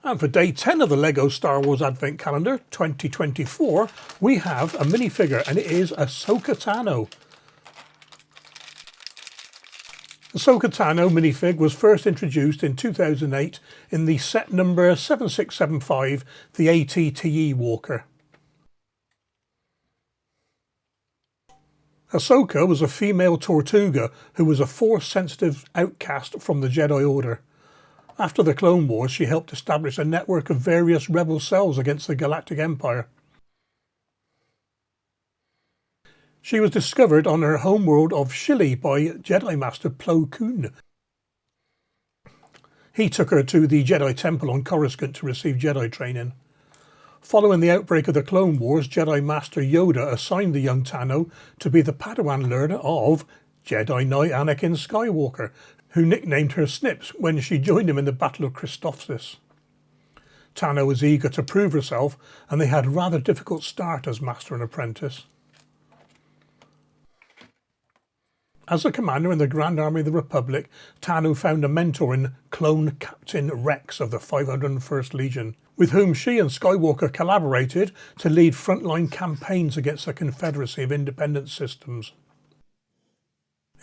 And for day 10 of the LEGO Star Wars Advent Calendar 2024, we have a minifigure, and it is Ahsoka Tano. Ahsoka Tano minifig was first introduced in 2008 in the set number 7675, the ATTE Walker. Ahsoka was a female Tortuga who was a Force-sensitive outcast from the Jedi Order. After the Clone Wars, she helped establish a network of various rebel cells against the Galactic Empire. She was discovered on her homeworld of Shili by Jedi Master Plo Koon. He took her to the Jedi Temple on Coruscant to receive Jedi training. Following the outbreak of the Clone Wars, Jedi Master Yoda assigned the young Tano to be the Padawan learner of Jedi Knight Anakin Skywalker, who nicknamed her Snips when she joined him in the Battle of Christophsis. Tano was eager to prove herself, and they had a rather difficult start as master and apprentice. As a commander in the Grand Army of the Republic, Tano found a mentor in Clone Captain Rex of the 501st Legion, with whom she and Skywalker collaborated to lead frontline campaigns against the Confederacy of Independent Systems.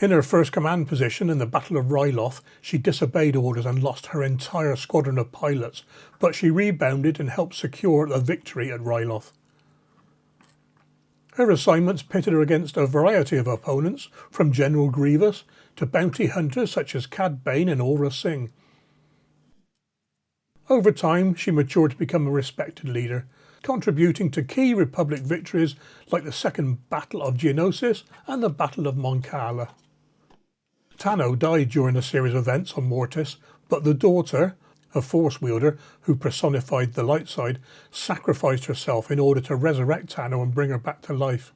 In her first command position in the Battle of Ryloth, she disobeyed orders and lost her entire squadron of pilots, but she rebounded and helped secure a victory at Ryloth. Her assignments pitted her against a variety of opponents, from General Grievous to bounty hunters such as Cad Bane and Aurra Sing. Over time, she matured to become a respected leader, contributing to key Republic victories like the Second Battle of Geonosis and the Battle of Mon Cala. Tano died during a series of events on Mortis, but the daughter, a Force wielder who personified the light side, sacrificed herself in order to resurrect Tano and bring her back to life.